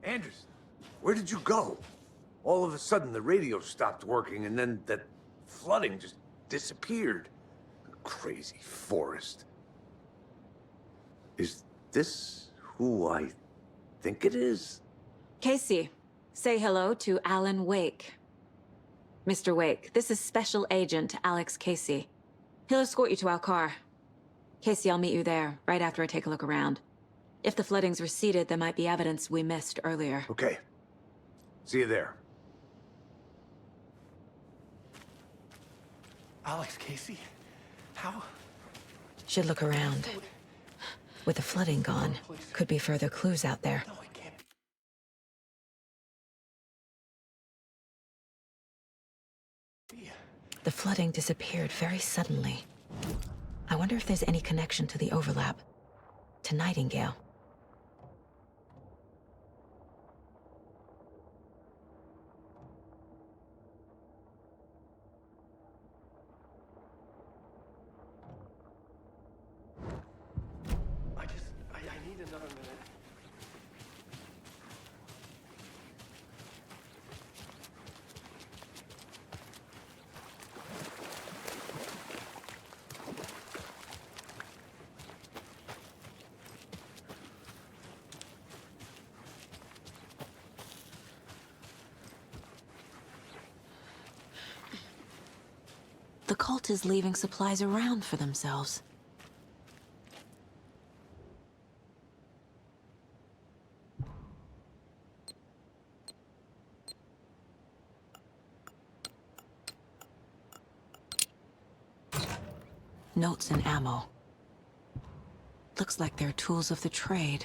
Anderson, where did you go? All of a sudden, the radio stopped working, and then that flooding just disappeared. Crazy forest. Is this who I think it is? Casey, say hello to Alan Wake. Mr. Wake, this is Special Agent Alex Casey. He'll escort you to our car. Casey, I'll meet you there, right after I take a look around. If the flooding's receded, there might be evidence we missed earlier. Okay. See you there. Alex Casey? How? Should look around. With the flooding gone, could be further clues out there. No, it can't be. The flooding disappeared very suddenly. I wonder if there's any connection to the overlap. To Nightingale. I need another minute. The cult is leaving supplies around for themselves. Notes and ammo. Looks like they're tools of the trade.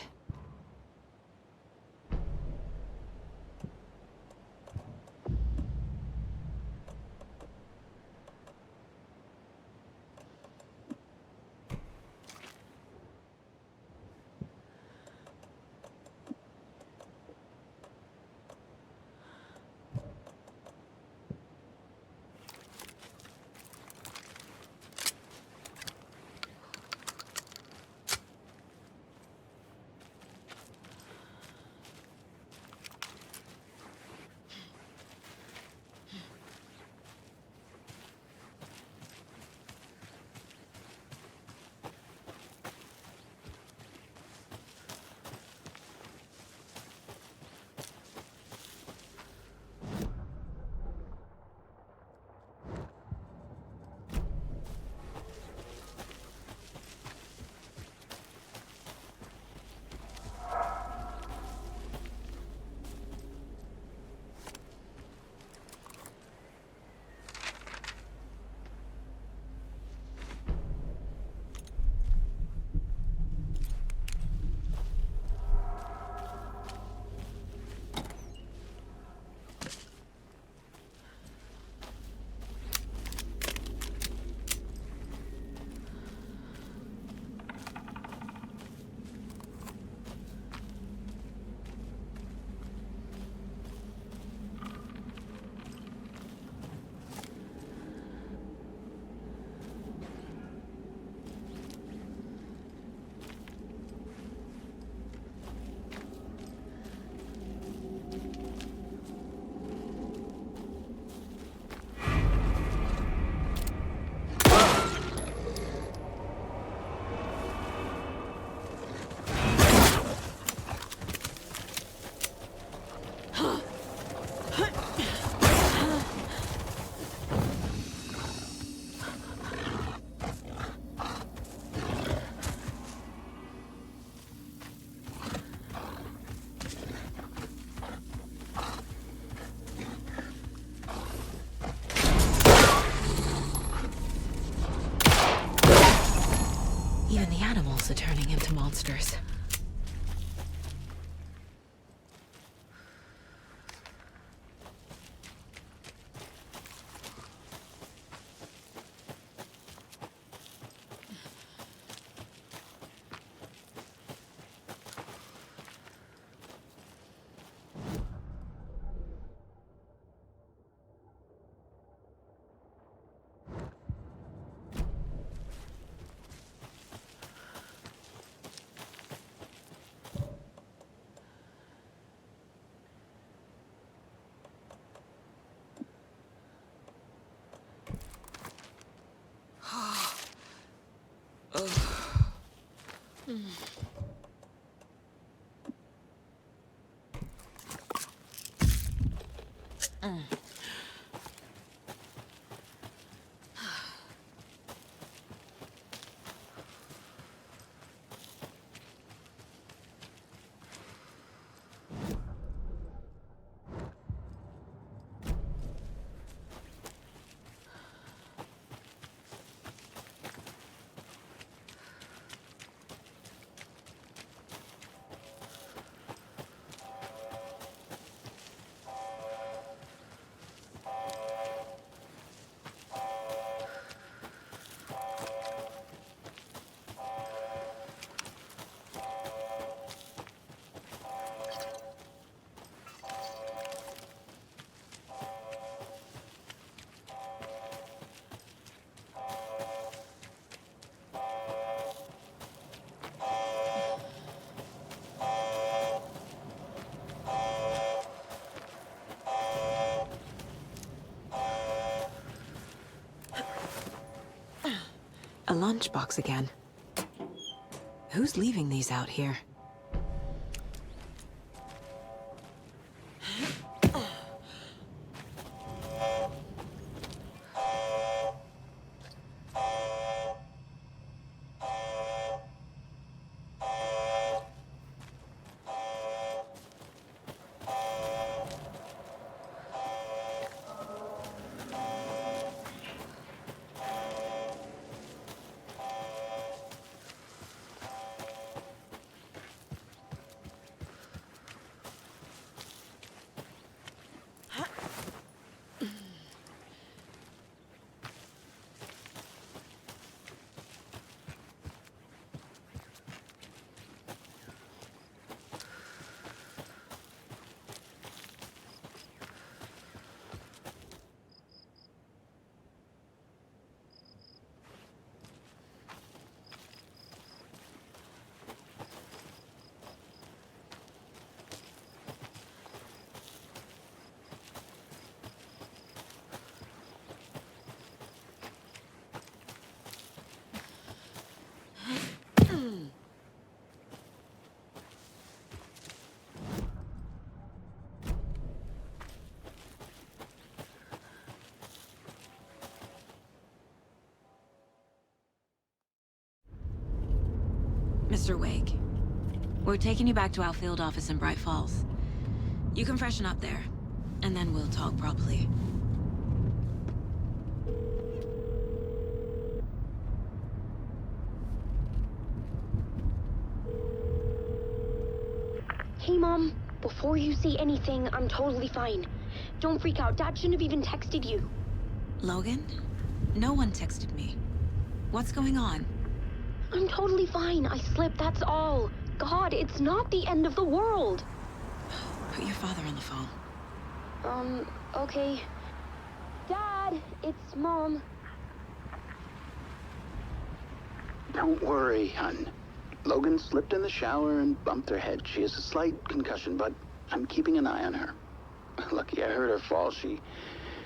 Even the animals are turning into monsters. A lunchbox again. Who's leaving these out here? Mr. Wake, we're taking you back to our field office in Bright Falls. You can freshen up there, and then we'll talk properly. Hey, Mom. Before you say anything, I'm totally fine. Don't freak out. Dad shouldn't have even texted you. Logan? No one texted me. What's going on? I'm totally fine. I slipped, that's all. God, it's not the end of the world. Put your father on the phone. Okay. Dad, it's Mom. Don't worry, hon. Logan slipped in the shower and bumped her head. She has a slight concussion, but I'm keeping an eye on her. Lucky I heard her fall. She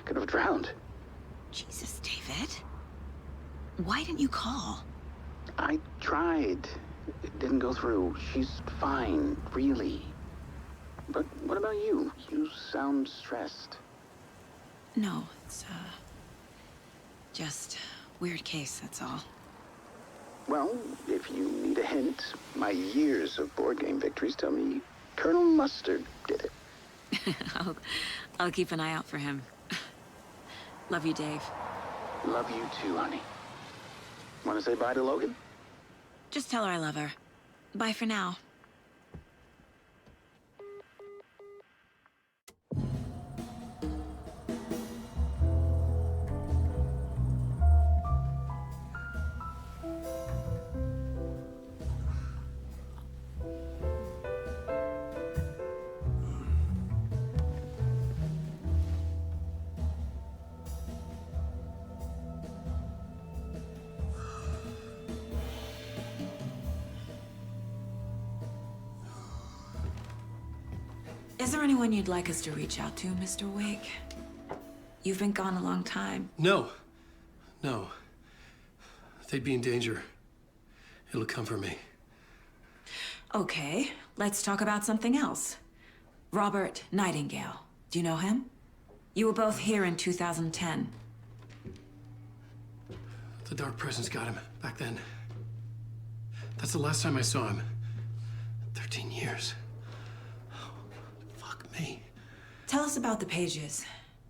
could have drowned. Jesus, David. Why didn't you call? I tried. It didn't go through. She's fine, really. But what about you? You sound stressed. No, it's, just weird case, that's all. Well, if you need a hint, my years of board game victories tell me Colonel Mustard did it. I'll keep an eye out for him. Love you, Dave. Love you too, honey. Want to say bye to Logan? Just tell her I love her. Bye for now. Is there anyone you'd like us to reach out to, Mr. Wake? You've been gone a long time. No. No. They'd be in danger. It'll come for me. Okay, let's talk about something else. Robert Nightingale. Do you know him? You were both here in 2010. The Dark Presence got him back then. That's the last time I saw him. 13 years. Oh, fuck me. Tell us about the pages.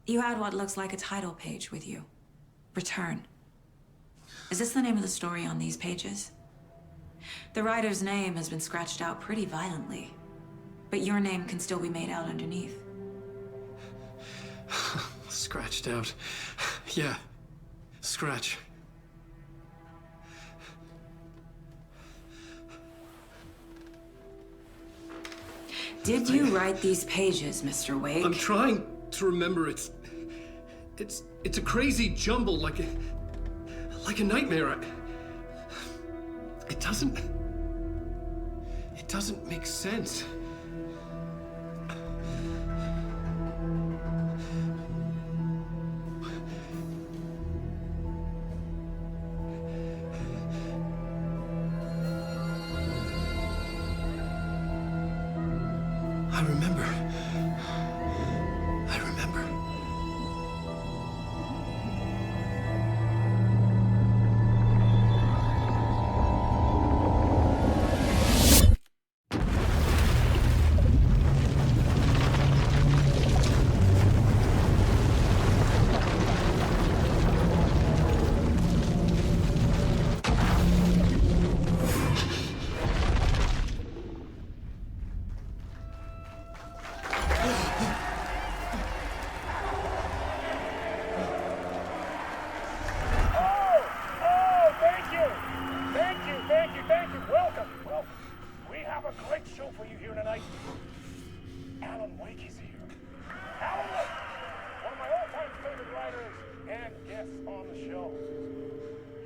You had what looks like a title page with you. Return. Is this the name of the story on these pages? The writer's name has been scratched out pretty violently, but your name can still be made out underneath. Scratched out. Yeah. Scratch. Did you write these pages, Mr. Wake? I'm trying to remember. It's a crazy jumble, like a nightmare. It doesn't make sense. I remember. Alan Wake is here. Alan Wake, one of my all-time favorite writers and guests on the show.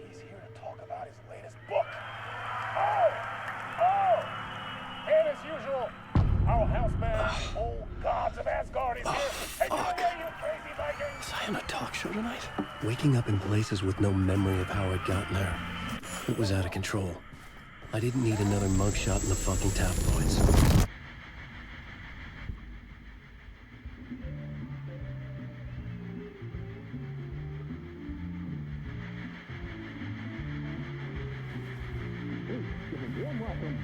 He's here to talk about his latest book. And as usual, our houseman, old gods of Asgard, is here. Take it away, you crazy Vikings! Was I on a talk show tonight? Waking up in places with no memory of how I'd gotten there. It was out of control. I didn't need another mugshot in the fucking tabloids. Warm welcome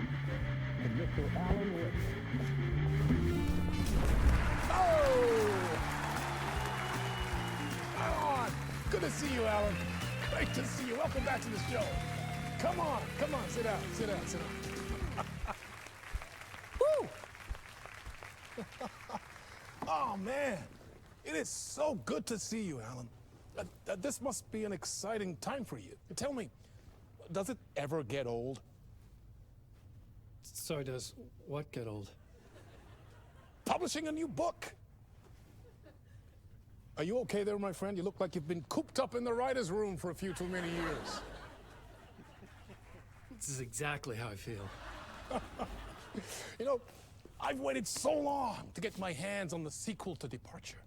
to Mr. Alan Wake. Alan! Good to see you, Alan. Great to see you. Welcome back to the show. Come on, sit down. Woo! Oh, man. It is so good to see you, Alan. This must be an exciting time for you. Tell me, does it ever get old? Sorry, does what get old? Publishing a new book. Are you okay there, my friend? You look like you've been cooped up in the writer's room for a few too many years. This is exactly how I feel. You know, I've waited so long to get my hands on the sequel to Departure.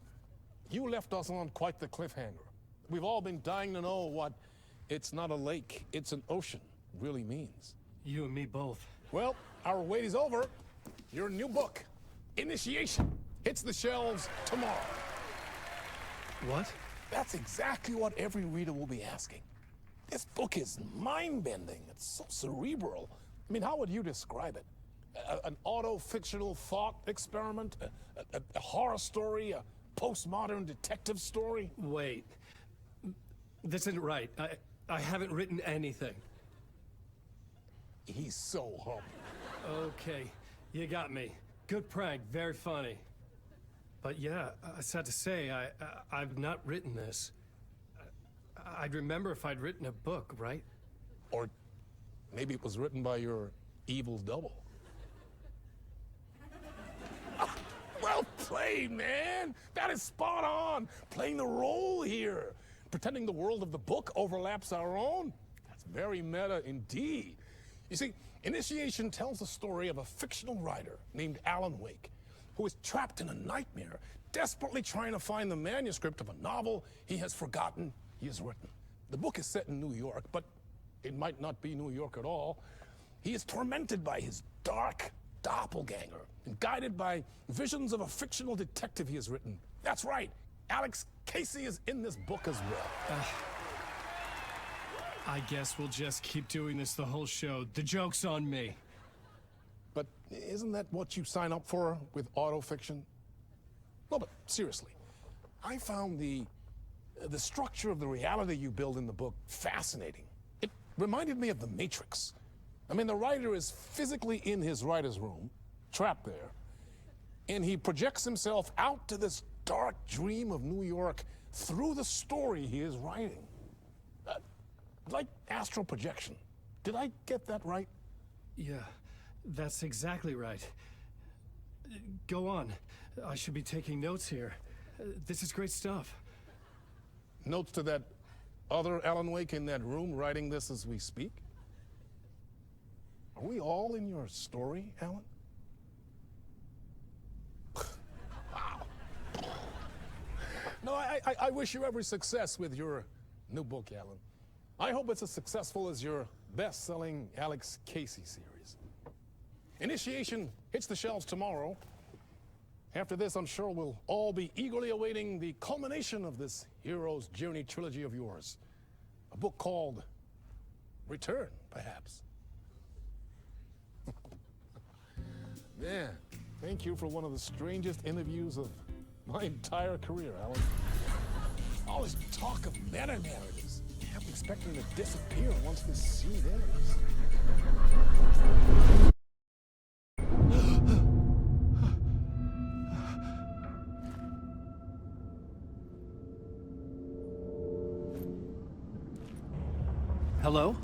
You left us on quite the cliffhanger. We've all been dying to know what "it's not a lake, it's an ocean" really means. You and me both. Well, our wait is over. Your new book, Initiation, hits the shelves tomorrow. What? That's exactly what every reader will be asking. This book is mind-bending. It's so cerebral. I mean, how would you describe it? An auto-fictional thought experiment? A horror story? A postmodern detective story? Wait. This isn't right. I haven't written anything. He's so humble. Okay, you got me. Good prank, very funny. But yeah, I sad to say, I've not written this. I'd remember if I'd written a book, right? Or maybe it was written by your evil double. Well played, man! That is spot on! Playing the role here. Pretending the world of the book overlaps our own. That's very meta indeed. You see, Initiation tells the story of a fictional writer named Alan Wake, who is trapped in a nightmare, desperately trying to find the manuscript of a novel he has forgotten he has written. The book is set in New York, but it might not be New York at all. He is tormented by his dark doppelganger and guided by visions of a fictional detective he has written. That's right, Alex Casey is in this book as well. I guess we'll just keep doing this the whole show. The joke's on me. But isn't that what you sign up for with autofiction? No, but seriously, I found the structure of the reality you build in the book fascinating. It reminded me of The Matrix. I mean, the writer is physically in his writer's room, trapped there, and he projects himself out to this dark dream of New York through the story he is writing. Like astral projection. Did I get that right? Yeah, that's exactly right. Go on. I should be taking notes here. This is great stuff. Notes to that other Alan Wake in that room writing this as we speak? Are we all in your story, Alan? Wow. No, I wish you every success with your new book, Alan. I hope it's as successful as your best-selling Alex Casey series. Initiation hits the shelves tomorrow. After this, I'm sure we'll all be eagerly awaiting the culmination of this hero's journey trilogy of yours. A book called Return, perhaps. Man, thank you for one of the strangest interviews of my entire career, Alan. All this talk of meta-narratives. I'm expecting to disappear once this scene ends. Hello?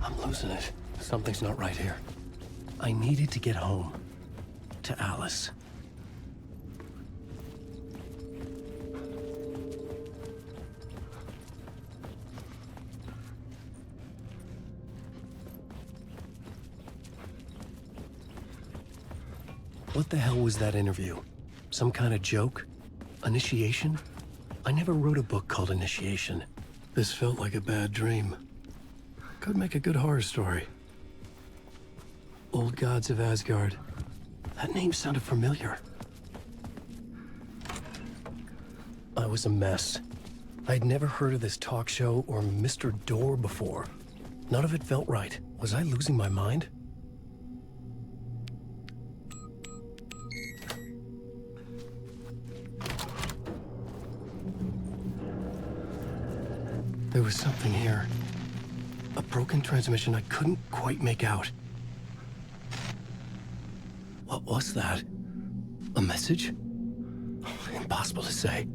I'm losing it. Something's not right here. I needed to get home. To Alice. What the hell was that interview? Some kind of joke? Initiation? I never wrote a book called Initiation. This felt like a bad dream. Could make a good horror story. Old Gods of Asgard. That name sounded familiar. I was a mess. I'd never heard of this talk show or Mr. Door before. None of it felt right. Was I losing my mind? There was something here. A broken transmission I couldn't quite make out. What was that? A message? Impossible to say.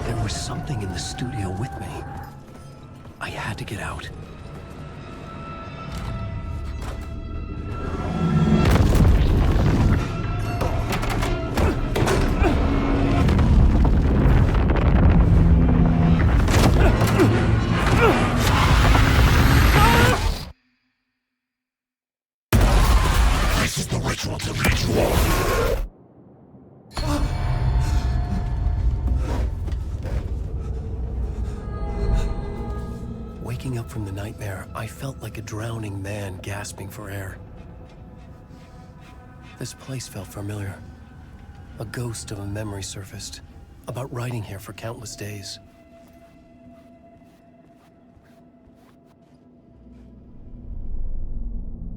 There was something in the studio with me. I had to get out. This is the ritual to ritual. Waking up from the nightmare, I felt like a drowning man gasping for air. This place felt familiar. A ghost of a memory surfaced, about writing here for countless days.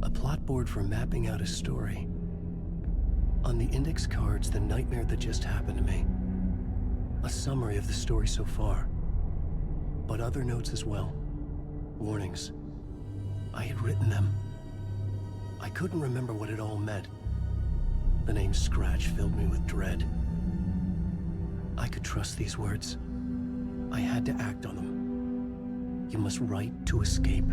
A plot board for mapping out a story. On the index cards, the nightmare that just happened to me. A summary of the story so far, but other notes as well. Warnings. I had written them. I couldn't remember what it all meant. The name Scratch filled me with dread. I could trust these words. I had to act on them. You must write to escape.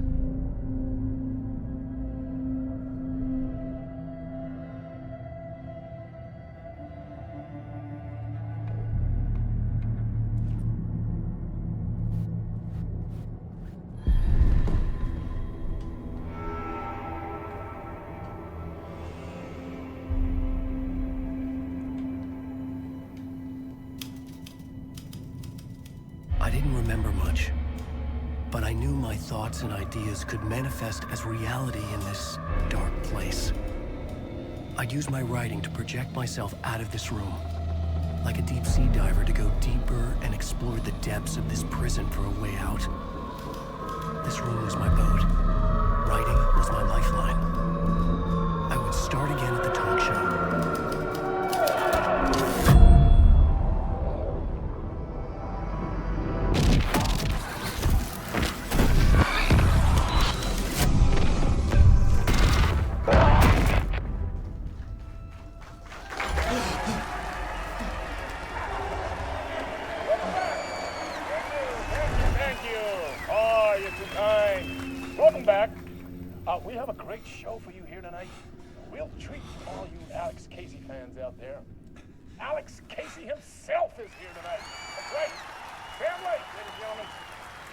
But I knew my thoughts and ideas could manifest as reality in this dark place. I'd use my writing to project myself out of this room, like a deep sea diver to go deeper and explore the depths of this prison for a way out. This room was my boat. Writing was my lifeline. I would start again at the talk show. We have a great show for you here tonight. We'll treat all you Alex Casey fans out there. Alex Casey himself is here tonight. That's right. Sam Lake, ladies and gentlemen.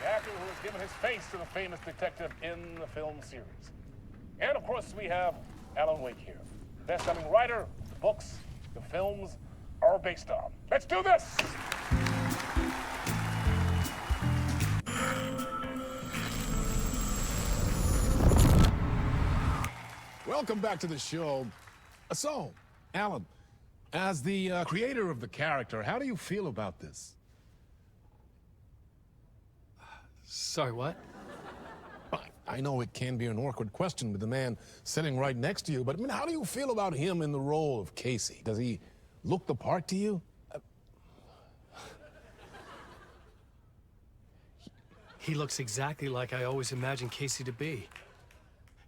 The actor who has given his face to the famous detective in the film series. And of course, we have Alan Wake here. Best-selling writer, the books, the films are based on. Let's do this! Welcome back to the show. So, Alan, as the creator of the character, how do you feel about this? Sorry, what? I know it can be an awkward question with the man sitting right next to you, but I mean, how do you feel about him in the role of Casey? Does he look the part to you? He looks exactly like I always imagined Casey to be.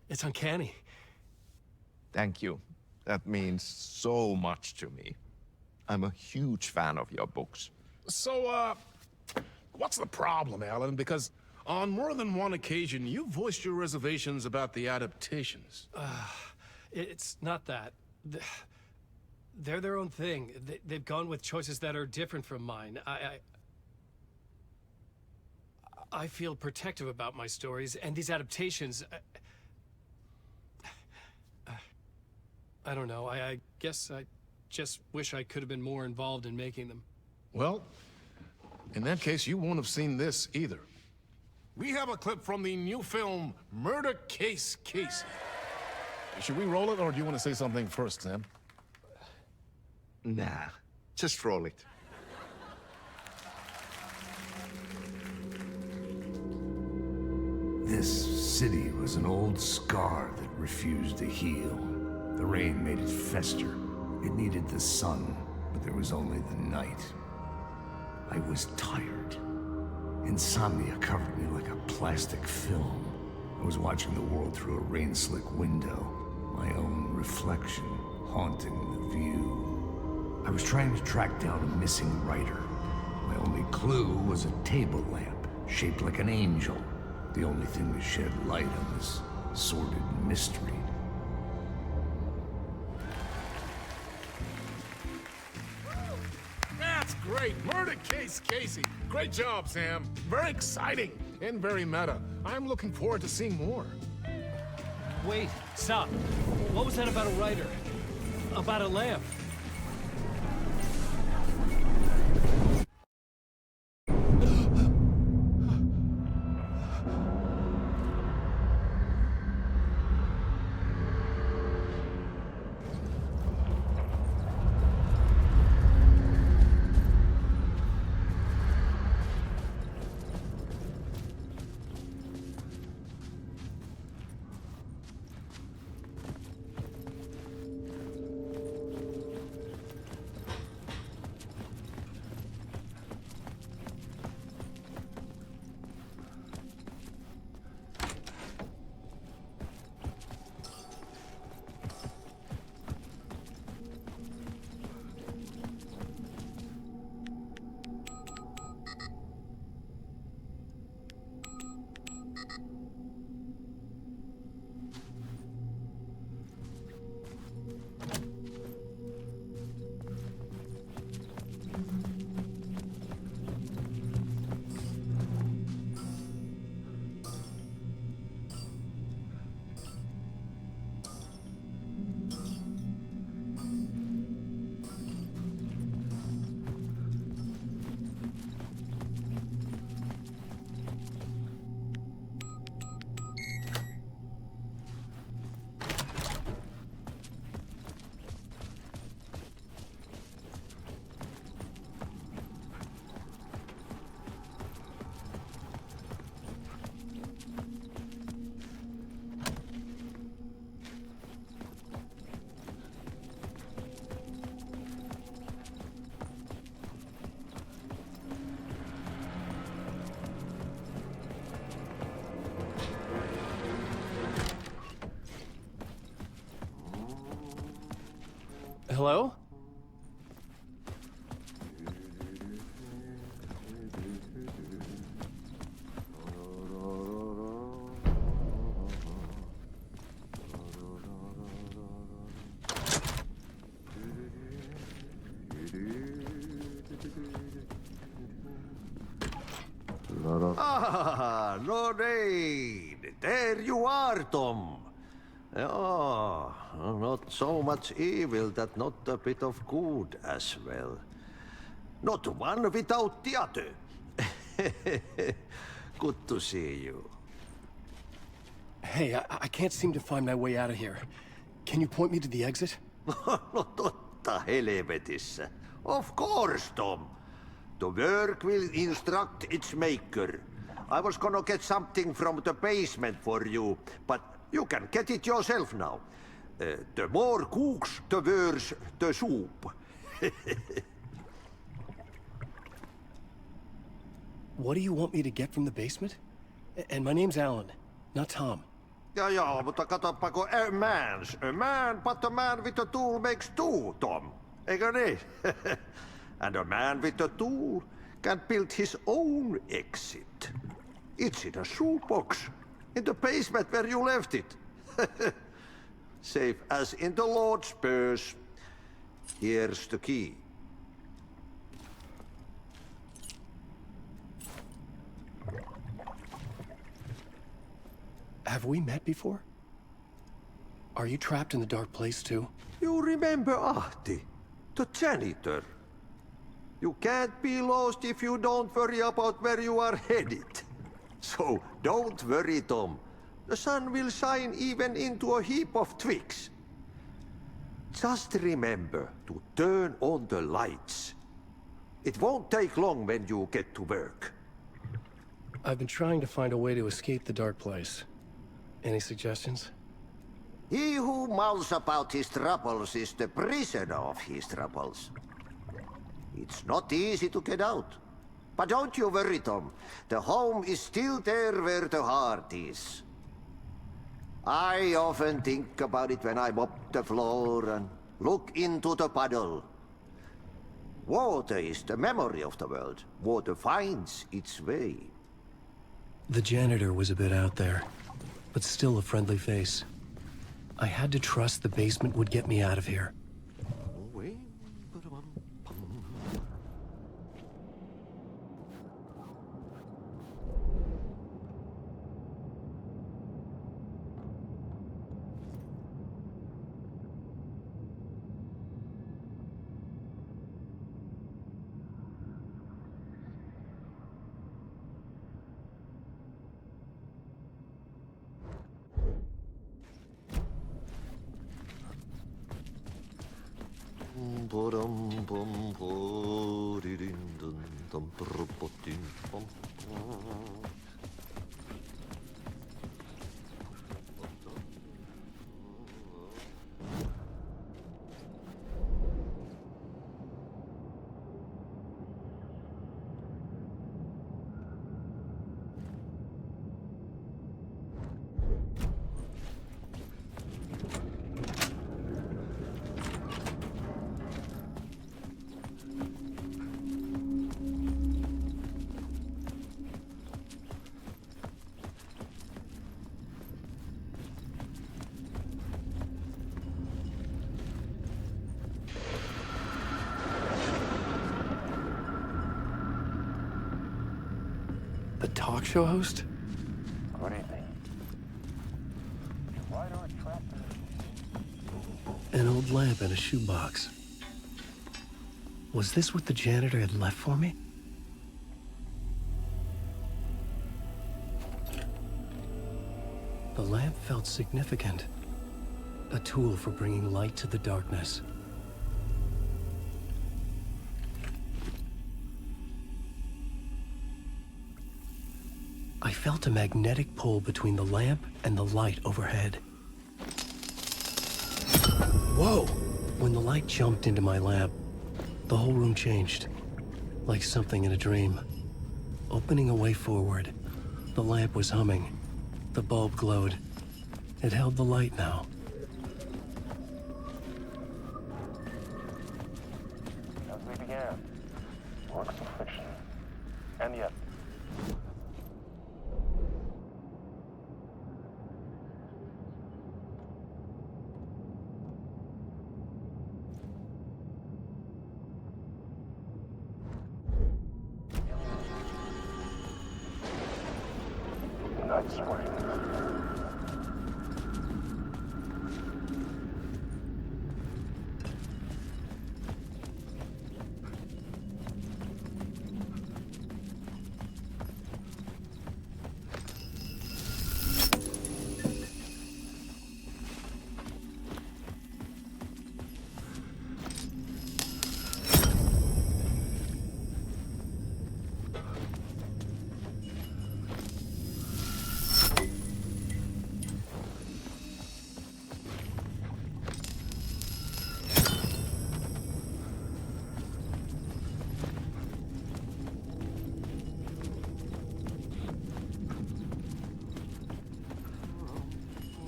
It's uncanny. Thank you. That means so much to me. I'm a huge fan of your books. So, what's the problem, Alan? Because on more than one occasion, you voiced your reservations about the adaptations. It's not that. They're their own thing. They've gone with choices that are different from mine. I feel protective about my stories, and these adaptations... I don't know. I guess I just wish I could have been more involved in making them. Well, in that case, you won't have seen this either. We have a clip from the new film, Murder Case Casey. Should we roll it, or do you want to say something first, Sam? Nah, just roll it. This city was an old scar that refused to heal. The rain made it fester. It needed the sun, but there was only the night. I was tired. Insomnia covered me like a plastic film. I was watching the world through a rain-slick window, my own reflection haunting the view. I was trying to track down a missing writer. My only clue was a table lamp, shaped like an angel. The only thing to shed light on this sordid mystery. That's great! Murder Case Casey! Great job, Sam. Very exciting and very meta. I'm looking forward to seeing more. Wait, stop. What was that about a writer? About a lamp? Hello? Ah, Lorraine! There you are, Tom. Oh, not so much evil that not a bit of good as well. Not one without the other. Good to see you. Hey, I can't seem to find my way out of here. Can you point me to the exit? No totta helvetissä. Of course, Tom. The work will instruct its maker. I was gonna get something from the basement for you, but you can get it yourself now. The more cooks, the worse the soup. What do you want me to get from the basement? And my name's Alan, not Tom. Ja, mutta katoppa kun a man, but a man with a tool makes two, Tom. Eikö niin? And a man with a tool can build his own exit. It's in a shoebox, in the basement where you left it. Safe as in the Lord's purse. Here's the key. Have we met before? Are you trapped in the dark place too? You remember Ahti, the janitor. You can't be lost if you don't worry about where you are headed. So don't worry, Tom. The sun will shine even into a heap of twigs. Just remember to turn on the lights. It won't take long when you get to work. I've been trying to find a way to escape the dark place. Any suggestions? He who mouths about his troubles is the prisoner of his troubles. It's not easy to get out. But don't you worry, Tom. The home is still there where the heart is. I often think about it when I mop the floor and look into the puddle. Water is the memory of the world. Water finds its way. The janitor was a bit out there, but still a friendly face. I had to trust the basement would get me out of here. The talk show host? What do you think? Why don't I trap An old lamp in a shoebox. Was this what the janitor had left for me? The lamp felt significant. A tool for bringing light to the darkness. I felt a magnetic pull between the lamp and the light overhead. Whoa! When the light jumped into my lamp, the whole room changed, like something in a dream. Opening a way forward, the lamp was humming. The bulb glowed. It held the light now. spring.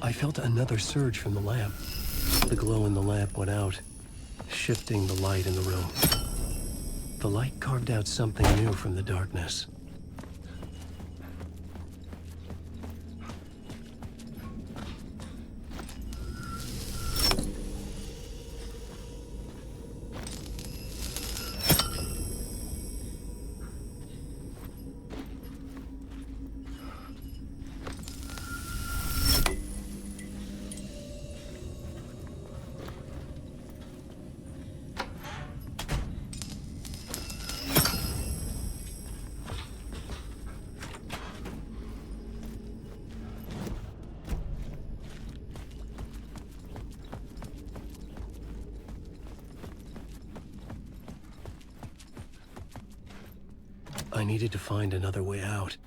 I felt another surge from the lamp. The glow in the lamp went out, shifting the light in the room. The light carved out something new from the darkness. I needed to find another way out.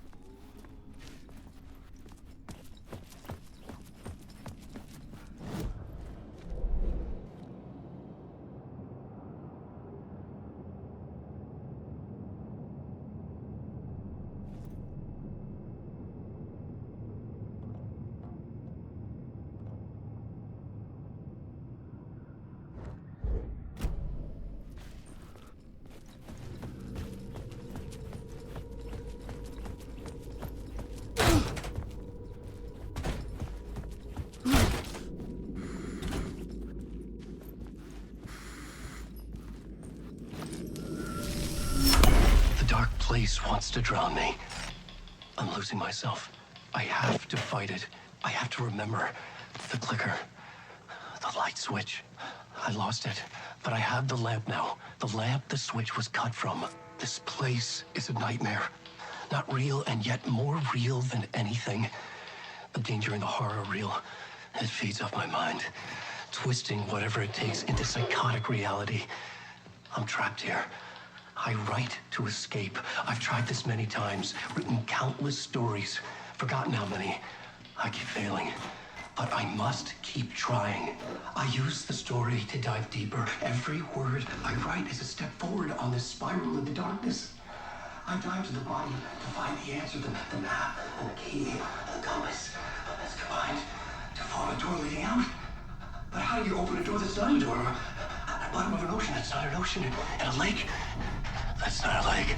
Place wants to drown me. I'm losing myself. I have to fight it. I have to remember the clicker, the light switch. I lost it, but I have the lamp now. The lamp the switch was cut from. This place is a nightmare. Not real, and yet more real than anything. The danger and the horror are real. It feeds off my mind, twisting whatever it takes into psychotic reality. I'm trapped here. I write to escape. I've tried this many times, written countless stories, forgotten how many. I keep failing, but I must keep trying. I use the story to dive deeper. Every word I write is a step forward on this spiral in the darkness. I dive to the body to find the answer, the map, and the key, and the compass. That's combined to form a door leading out. But how do you open a door that's not a door? At the bottom of an ocean that's not an ocean, and a lake that's not a lake.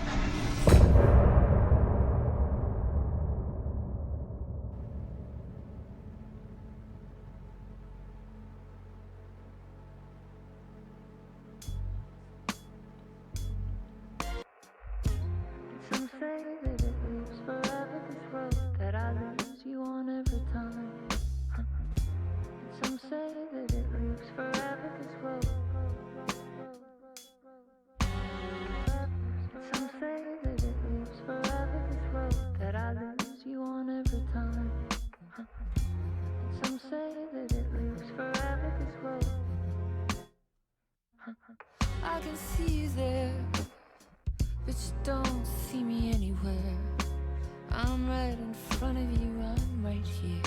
Some say that it lives forever, this road that I lose you on every time. Some say that it lives forever, this road. Some say that it lives forever, this road that I lose you on every time. Some say that it lives forever, this road. I can see you there, but you don't see me anywhere. I'm right in front of you, I'm right here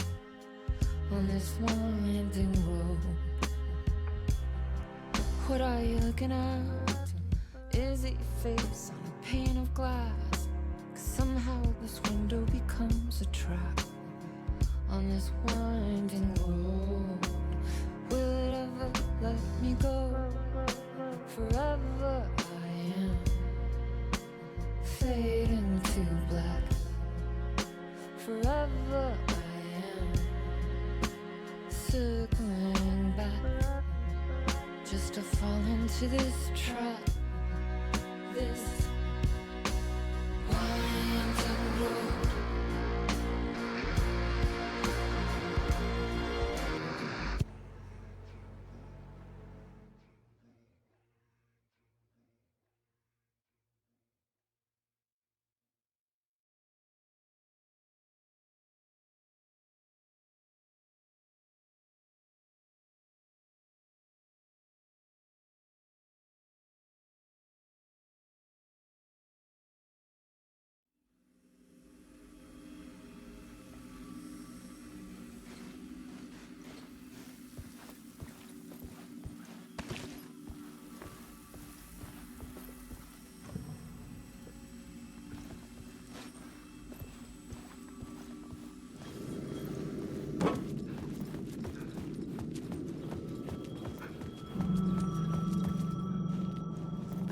on this winding road. What are you looking at? Is it your face on a pane of glass? 'Cause somehow this window becomes a trap on this winding road. Will it ever let me go? Forever I am fading to black. Forever I am circling back, just to fall into this trap. This winding road.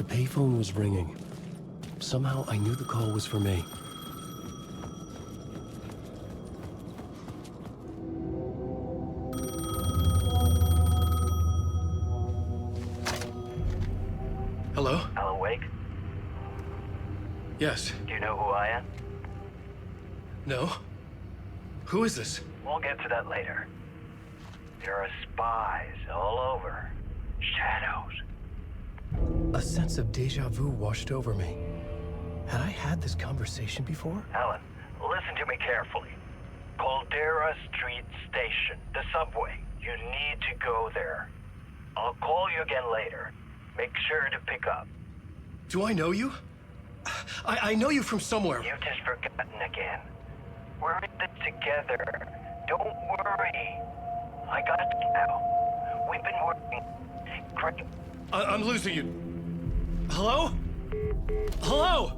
payphone was ringing. Somehow I knew the call was for me. Hello? Alan Wake? Yes. Do you know who I am? No? Who is this? We'll get to that later. There are spies all over. Shadows. A sense of deja vu washed over me. Had I had this conversation before? Alan, listen to me carefully. Caldera Street Station, the subway. You need to go there. I'll call you again later. Make sure to pick up. Do I know you? I know you from somewhere. You've just forgotten again. We're in this together. Don't worry. I got you now. We've been working. Great. I'm losing you. Hello? Hello?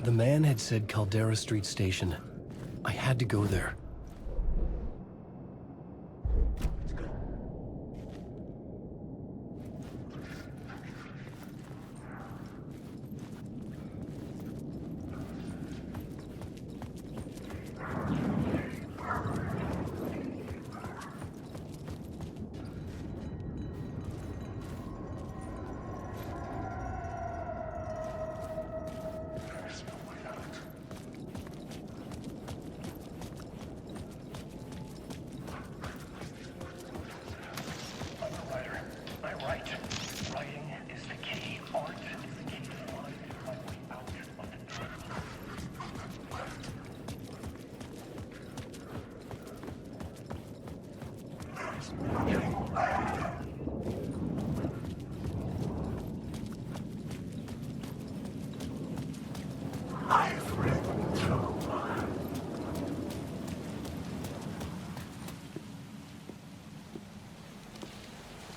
The man had said Caldera Street Station. I had to go there.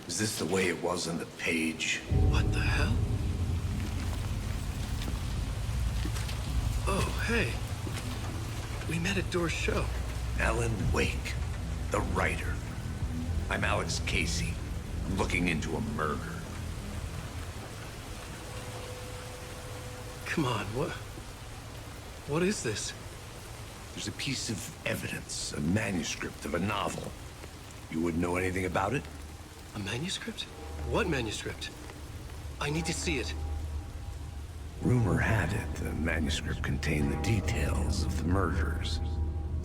Is this the way it was on the page? What the hell? Oh, hey. We met at Door's show. Alan Wake, the writer. I'm Alex Casey. I'm looking into a murder. Come on, what is this? There's a piece of evidence, a manuscript of a novel. You wouldn't know anything about it? A manuscript? What manuscript? I need to see it. Rumor had it the manuscript contained the details of the murders.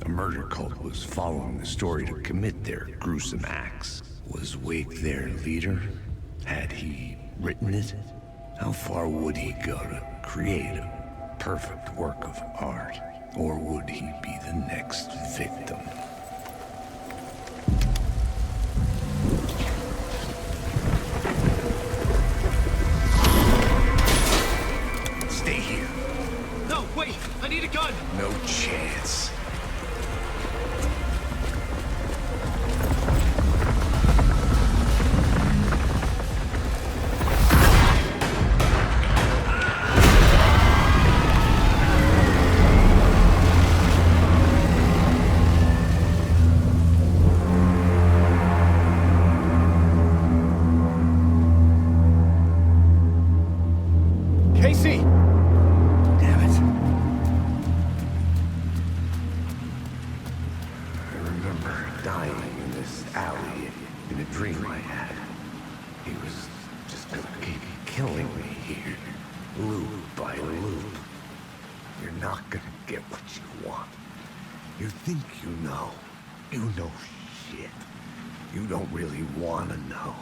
A murder cult was following the story to commit their gruesome acts. Was Wake their leader? Had he written it? How far would he go to create a perfect work of art? Or would he be the next victim? Stay here. No, wait! I need a gun! No chance. Casey! Damn it. I remember dying in this alley in a dream I had. He was just gonna keep killing me here, loop by loop. You're not gonna get what you want. You think you know. You know shit. You don't really want to know.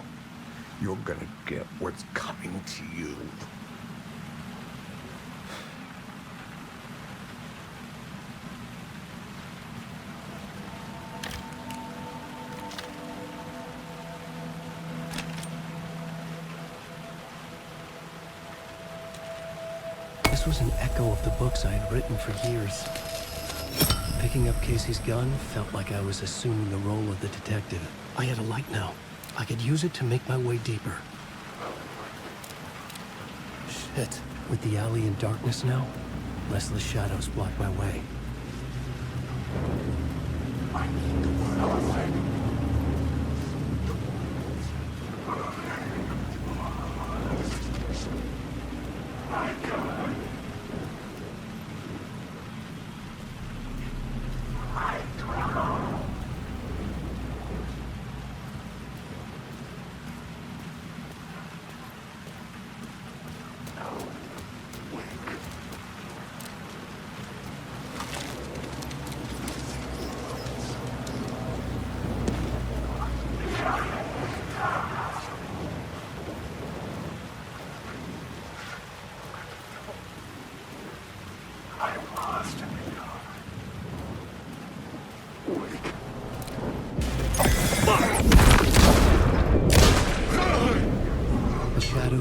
You're gonna get what's coming to you. This was an echo of the books I had written for years. Picking up Casey's gun felt like I was assuming the role of the detective. I had a light now. I could use it to make my way deeper. Shit. With the alley in darkness now, restless shadows block my way. I need the word Alan Wake.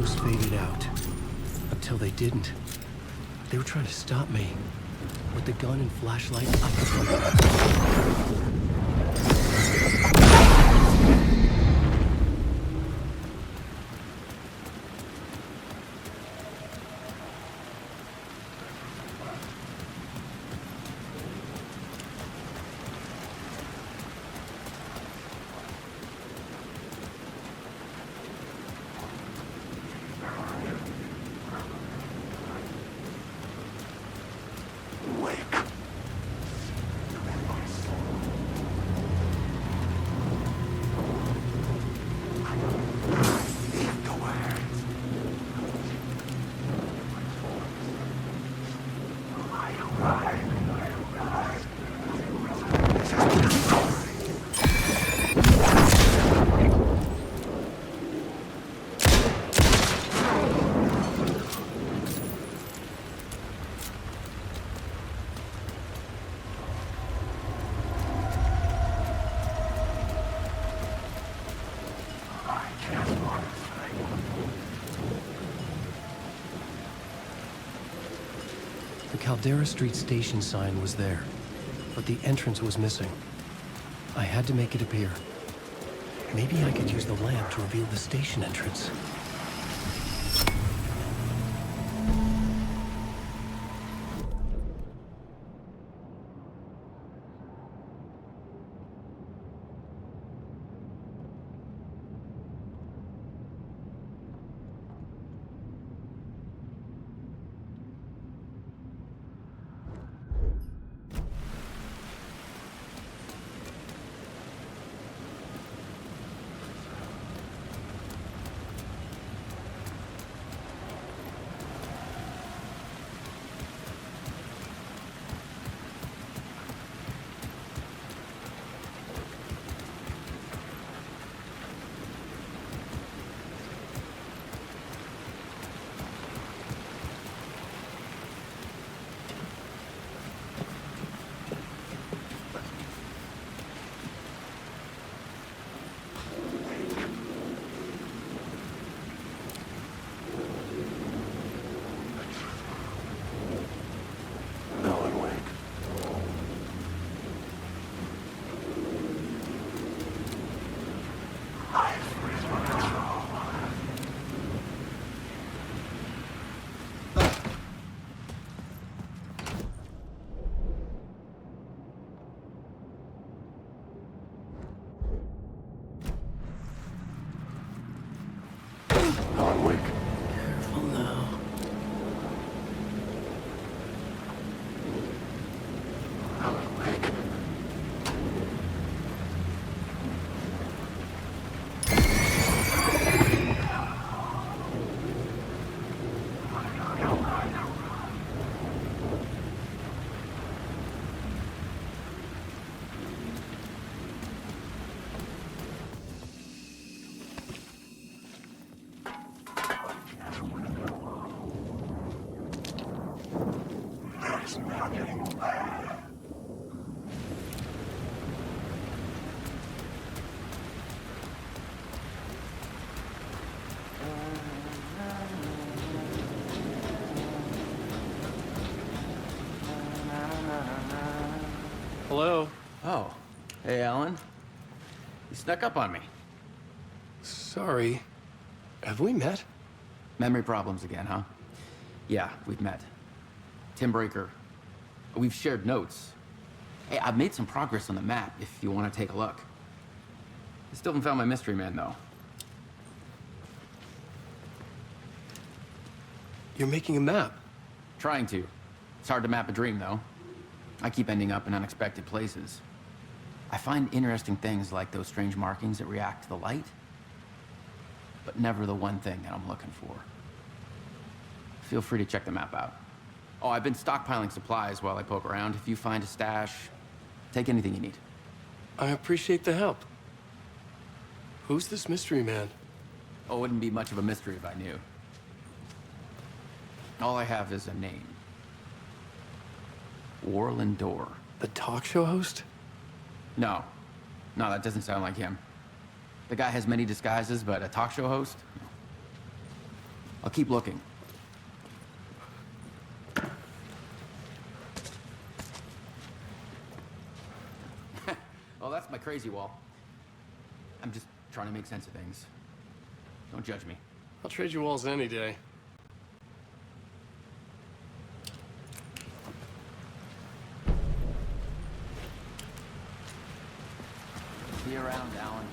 Faded out. Until they didn't. They were trying to stop me. With the gun and flashlight, I could fight them. The Caldera Street station sign was there, but the entrance was missing. I had to make it appear. Maybe I could use the lamp to reveal the station entrance. Alan Wake. Careful now. Alan Wake. Hello? Oh. Hey, Alan. You snuck up on me. Sorry. Have we met? Memory problems again, huh? Yeah, we've met. Tim Breaker. We've shared notes. Hey, I've made some progress on the map if you want to take a look. I still haven't found my mystery man, though. You're making a map? Trying to. It's hard to map a dream, though. I keep ending up in unexpected places. I find interesting things like those strange markings that react to the light, but never the one thing that I'm looking for. Feel free to check the map out. Oh, I've been stockpiling supplies while I poke around. If you find a stash, take anything you need. I appreciate the help. Who's this mystery man? Oh, it wouldn't be much of a mystery if I knew. All I have is a name. Warland Door. The talk show host? No. No, that doesn't sound like him. The guy has many disguises, but a talk show host? I'll keep looking. Well, that's my crazy wall. I'm just trying to make sense of things. Don't judge me. I'll trade you walls any day. See you around, Alan.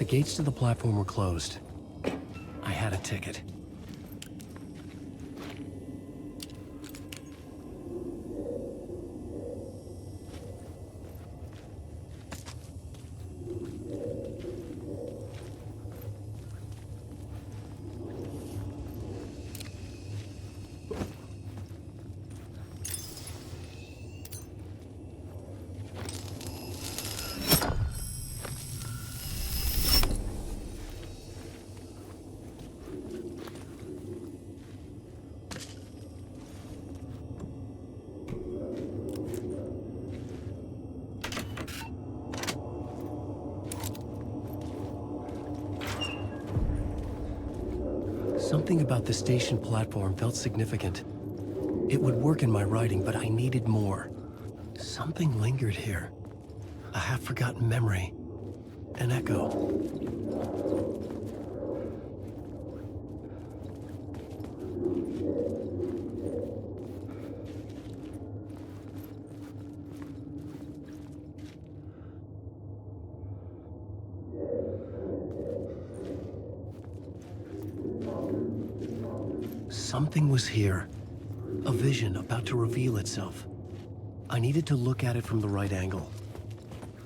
The gates to the platform were closed. I had a ticket. Something about the station platform felt significant. It would work in my writing, but I needed more. Something lingered here. A half-forgotten memory. An echo. Something was here. A vision about to reveal itself. I needed to look at it from the right angle.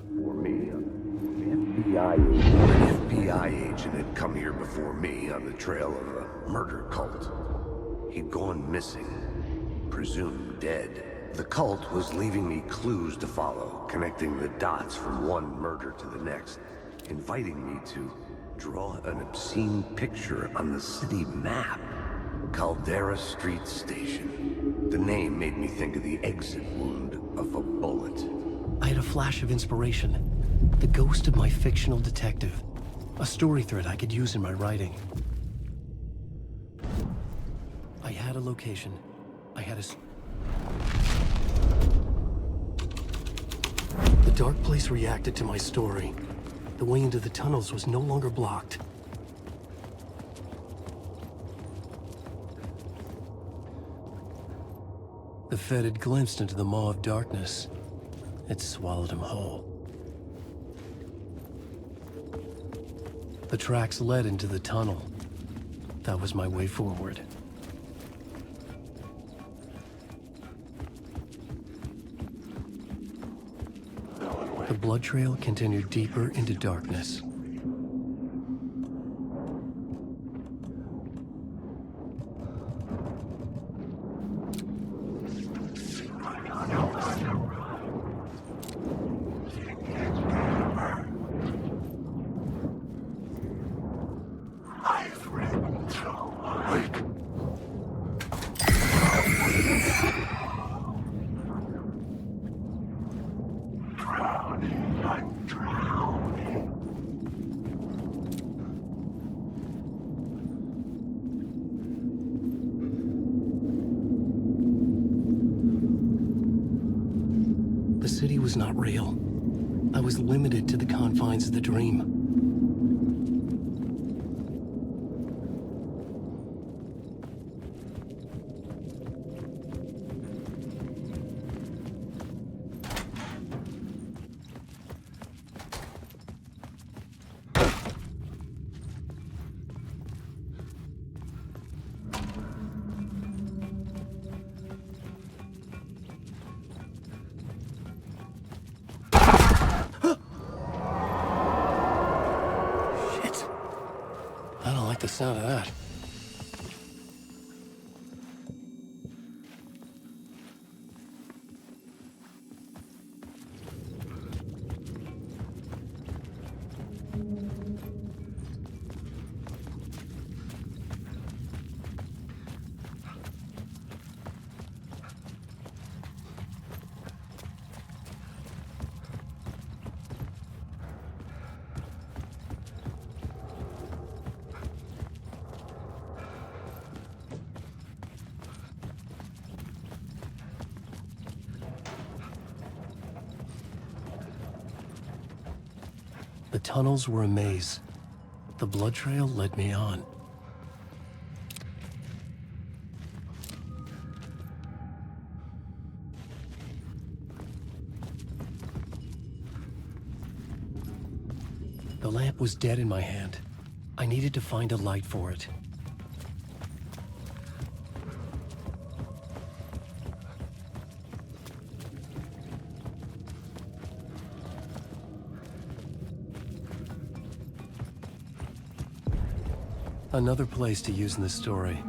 For me, an FBI agent had come here before me on the trail of a murder cult. He'd gone missing, presumed dead. The cult was leaving me clues to follow, connecting the dots from one murder to the next, inviting me to draw an obscene picture on the city map. Caldera Street Station. The name made me think of the exit wound of a bullet. I had a flash of inspiration. The ghost of my fictional detective. A story thread I could use in my writing. I had a location. I had a... The dark place reacted to my story. The way into the tunnels was no longer blocked. The Fed had glimpsed into the maw of darkness. It swallowed him whole. The tracks led into the tunnel. That was my way forward. The blood trail continued deeper into darkness. The city was not real. I was limited to the confines of the dream. The sound of that. The tunnels were a maze. The blood trail led me on. The lamp was dead in my hand. I needed to find a light for it. Another place to use in the story.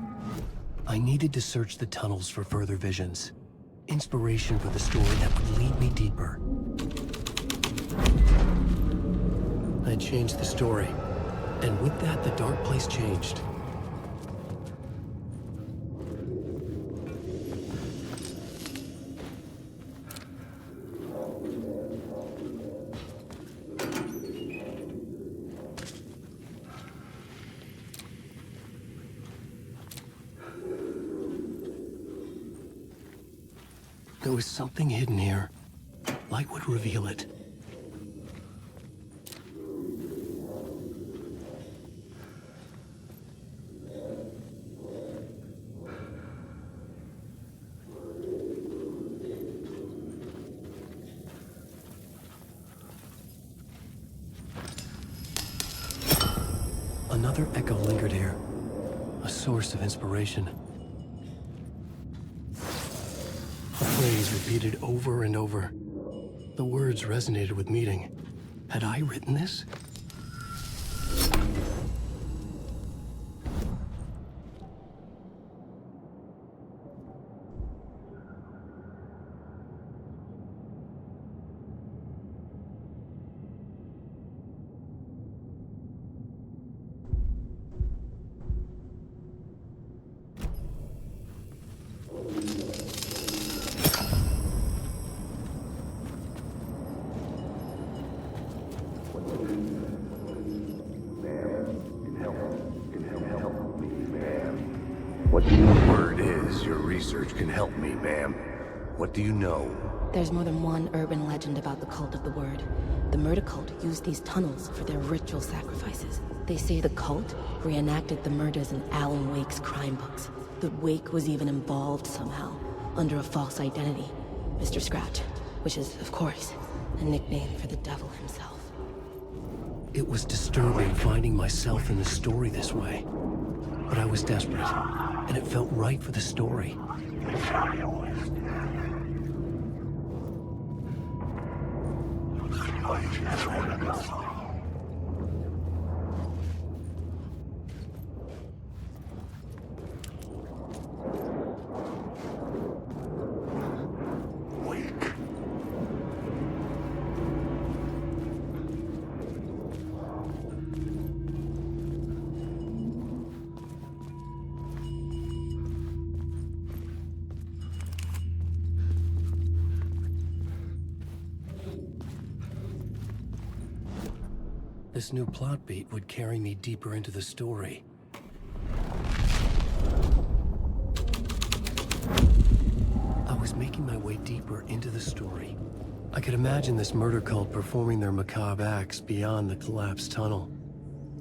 I needed to search the tunnels for further visions. Inspiration for the story that would lead me deeper. I changed the story, and with that, the dark place changed. There was something hidden here. Light would reveal it. Another echo lingered here, a source of inspiration. A phrase repeated over and over. The words resonated with meaning. Had I written this? Word is, your research can help me, ma'am. What do you know? There's more than one urban legend about the cult of the Word. The murder cult used these tunnels for their ritual sacrifices. They say the cult reenacted the murders in Alan Wake's crime books. That Wake was even involved somehow, under a false identity, Mr. Scratch, which is, of course, a nickname for the devil himself. It was disturbing finding myself in the story this way. But I was desperate, and it felt right for the story. This new plot beat would carry me deeper into the story. I was making my way deeper into the story. I could imagine this murder cult performing their macabre acts beyond the collapsed tunnel.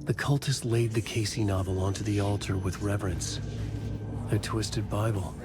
The cultists laid the Casey novel onto the altar with reverence. Their twisted Bible.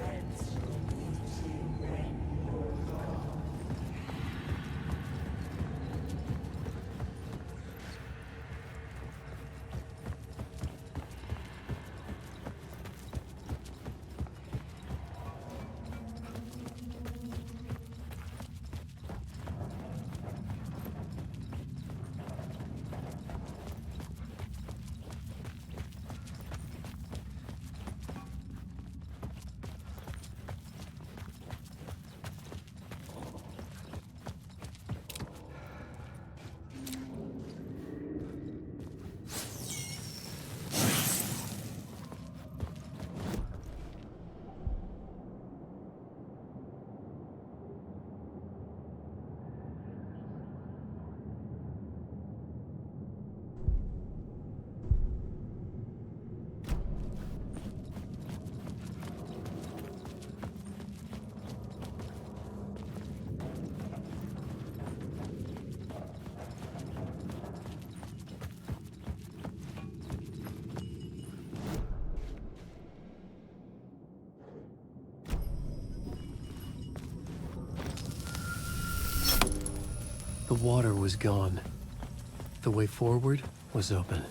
The water was gone. The way forward was open.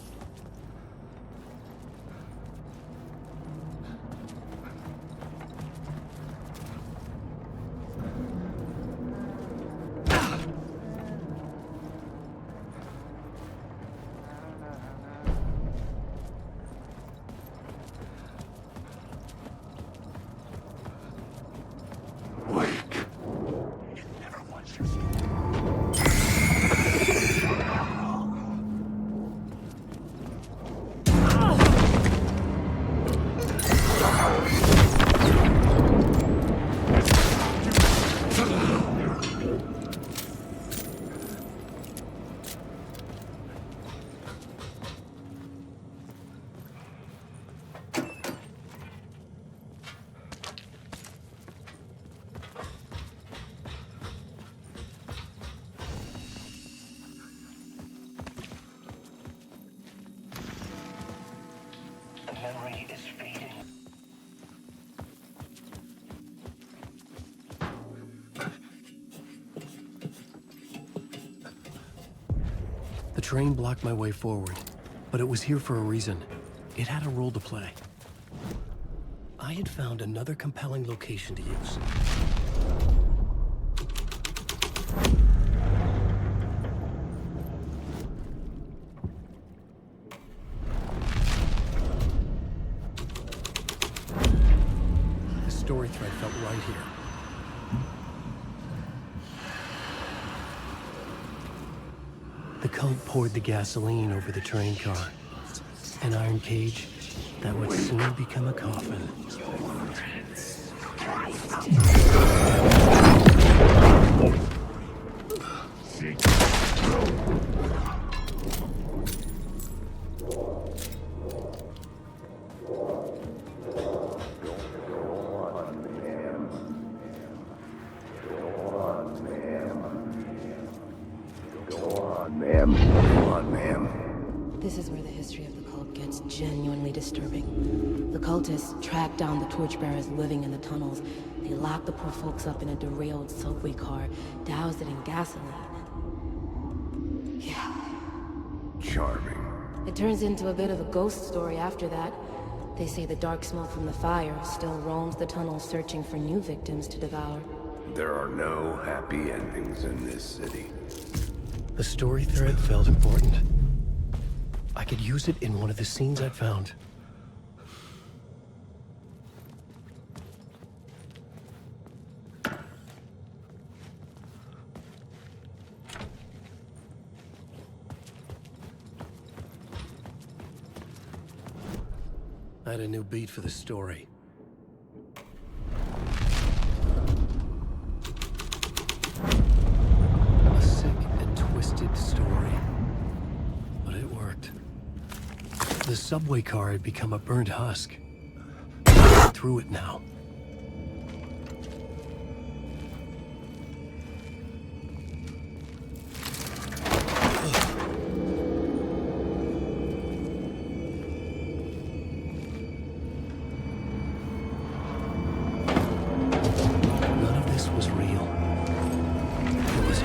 Memory is fading. The train blocked my way forward, but it was here for a reason. It had a role to play. I had found another compelling location to use. The story thread felt right here. The cult poured the gasoline over the train car. An iron cage that would soon become a coffin. This is where the history of the cult gets genuinely disturbing. The cultists tracked down the torchbearers living in the tunnels. They locked the poor folks up in a derailed subway car, doused it in gasoline. Yeah. Charming. It turns into a bit of a ghost story after that. They say the dark smoke from the fire still roams the tunnels searching for new victims to devour. There are no happy endings in this city. The story thread felt important. I could use it in one of the scenes I'd found. I had a new beat for the story. A sick and twisted story. But it worked. The subway car had become a burnt husk. Through it now. None of this was real. It was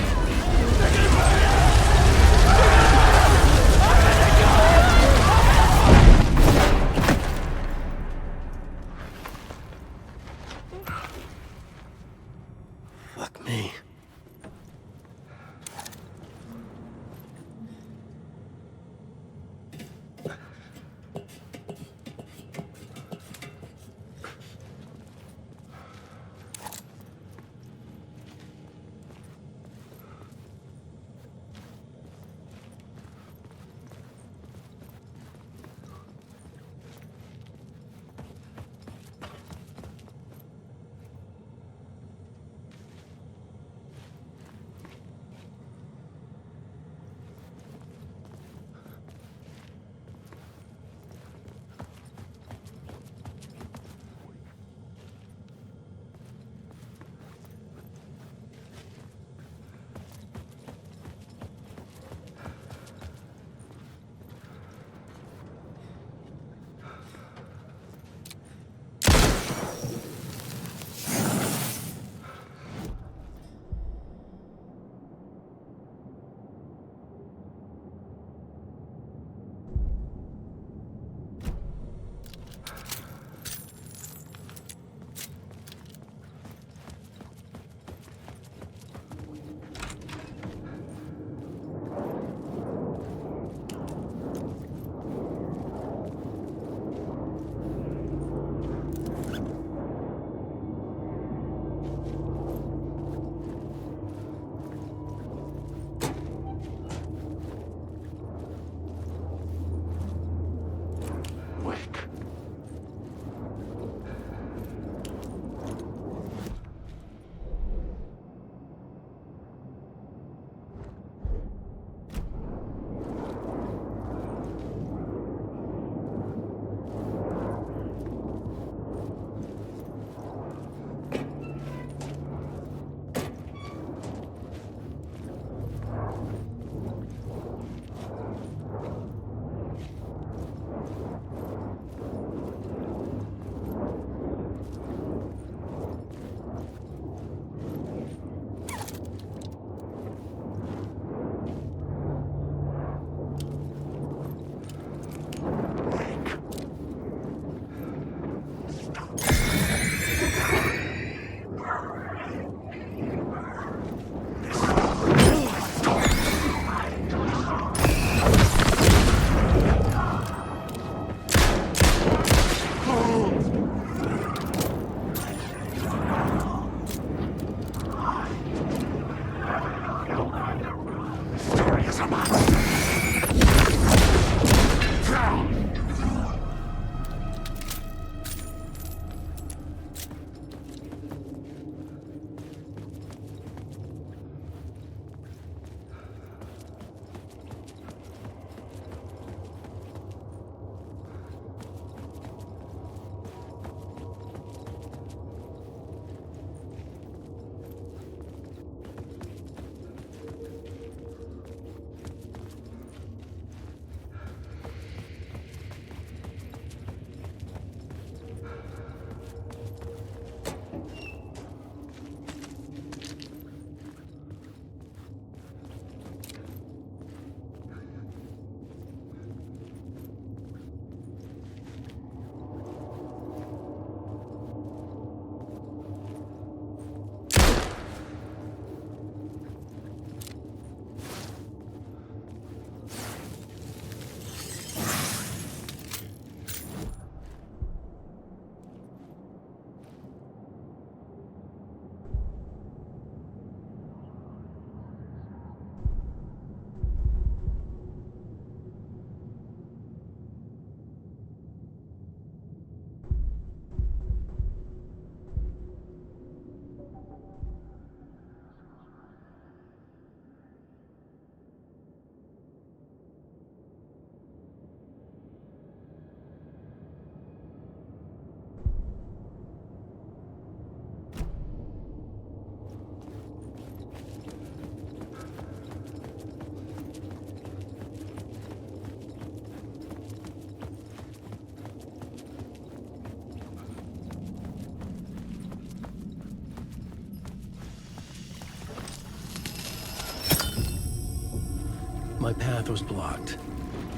My path was blocked.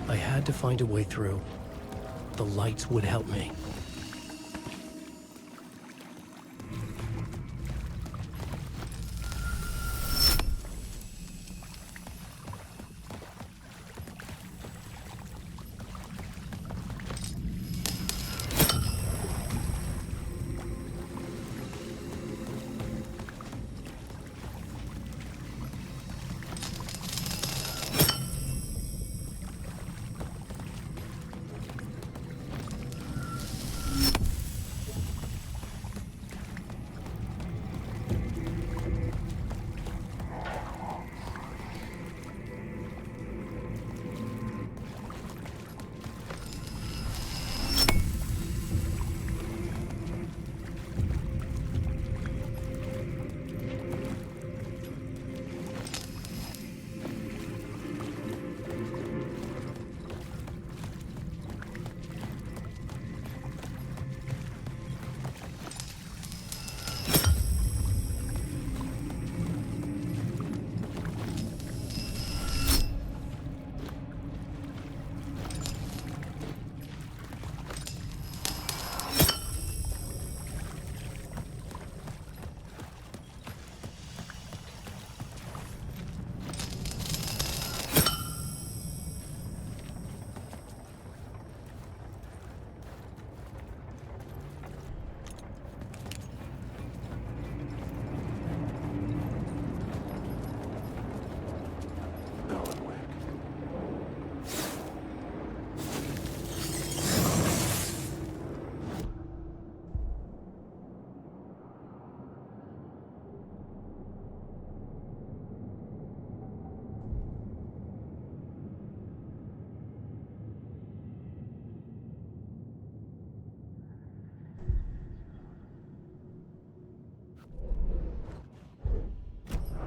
I had to find a way through. The lights would help me.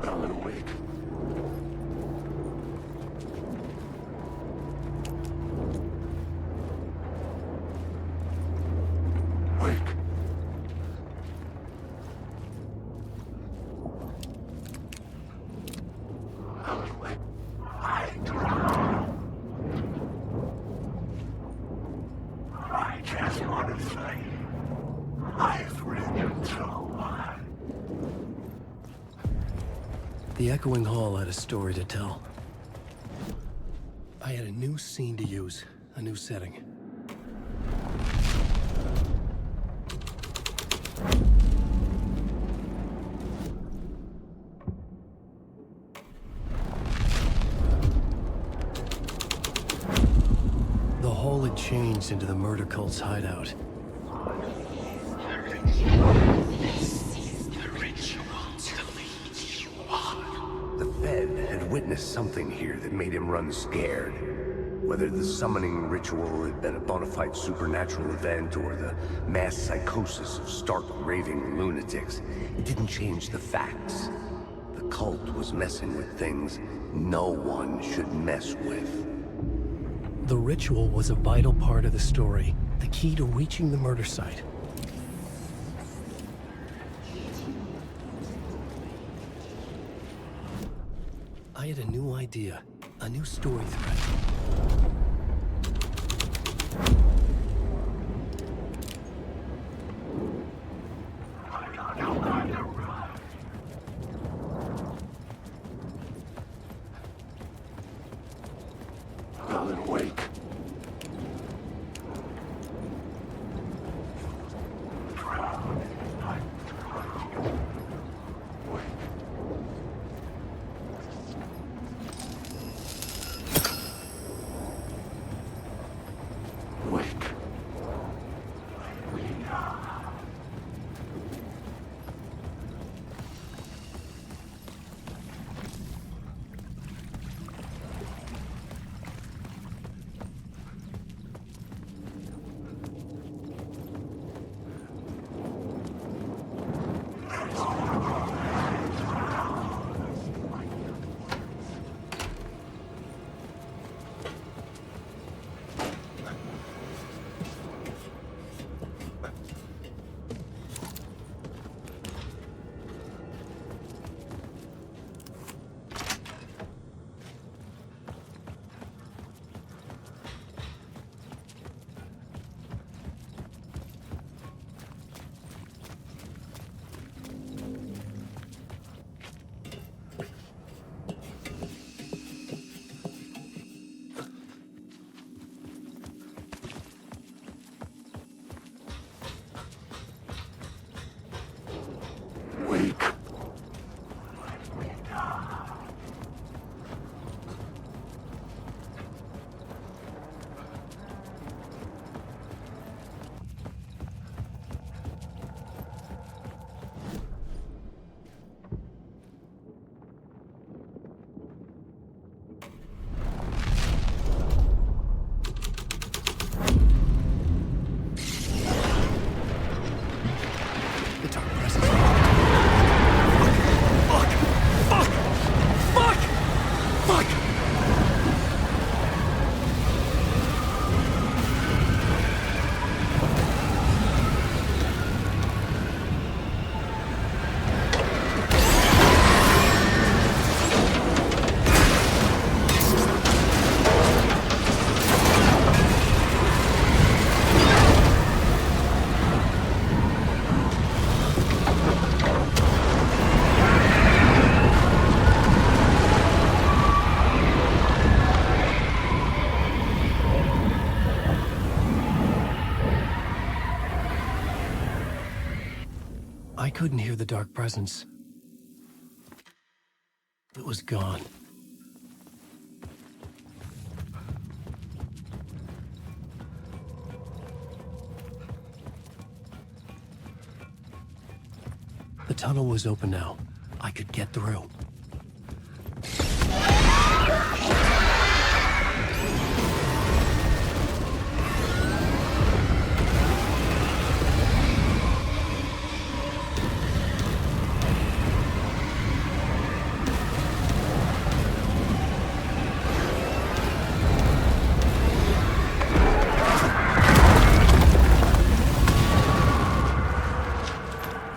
Alan Wake. Wake. Alan Wake. I just want to say, I've written so much. The echoing hall had a story to tell. I had a new scene to use, a new setting. had changed into the murder cult's hideout. The Fed had witnessed something here that made him run scared. Whether the summoning ritual had been a bona fide supernatural event or the mass psychosis of stark raving lunatics, it didn't change the facts. The cult was messing with things no one should mess with. The ritual was a vital part of the story, the key to reaching the murder site. I had a new idea, a new story thread. Alan Wake. I couldn't hear the dark presence. It was gone. The tunnel was open now. I could get through.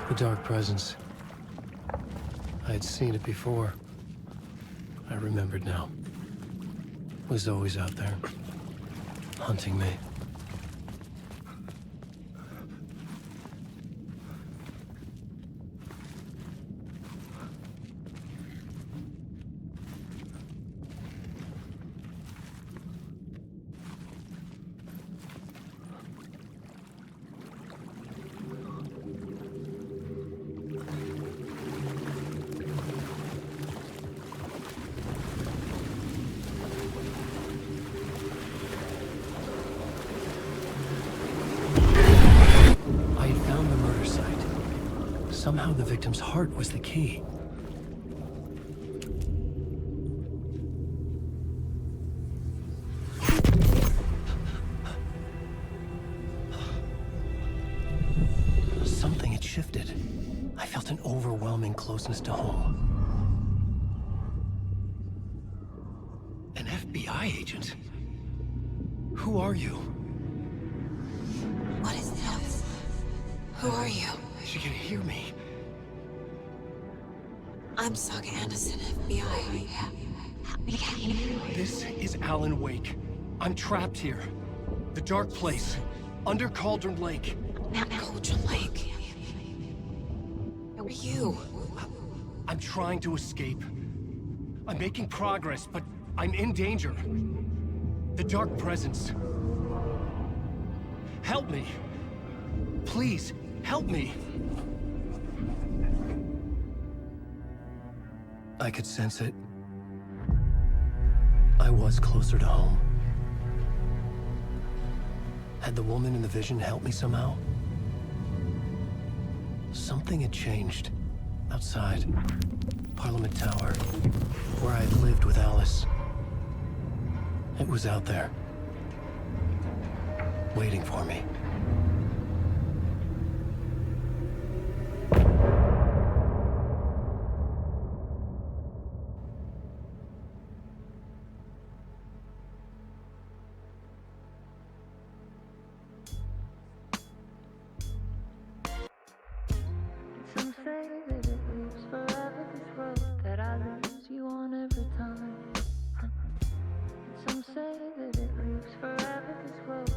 The dark presence. I had seen it before. I remembered now. It was always out there, hunting me. Somehow the victim's heart was the key. Something had shifted. I felt an overwhelming closeness to home. An FBI agent? Who are you? What is this? Who are you? She can hear me. I'm Saga Anderson, FBI. This is Alan Wake. I'm trapped here. The dark place. Under Cauldron Lake. Cauldron Lake. Who are you? I'm trying to escape. I'm making progress, but I'm in danger. The dark presence. Help me. Please, help me. I could sense it. I was closer to home. Had the woman in the vision helped me somehow? Something had changed. Outside. Parliament Tower. Where I had lived with Alice. It was out there. Waiting for me. Some say that it lives forever, this road that I lose you on every time. Some say that it lives forever, this road.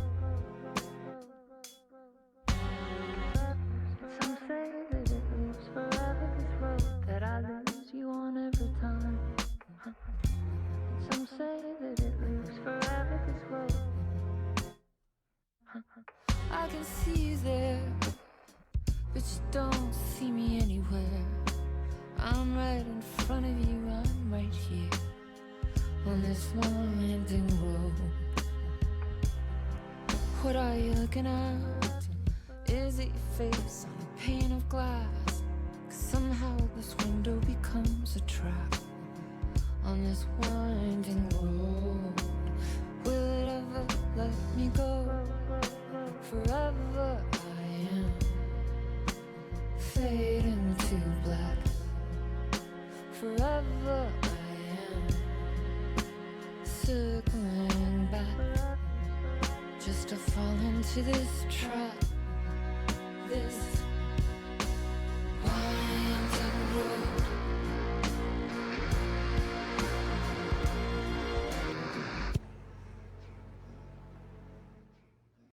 Some say that it lives forever, this road that I lose you on every time. Some say that it lives forever, this road. I can see you there, but you don't see me anywhere. I'm right in front of you, I'm right here on this winding road. What are you looking at? Is it your face on a pane of glass? 'Cause somehow this window becomes a trap on this winding road. Will it ever let me go? Forever I am fading to black. Forever I am circling back, just to fall into this trap.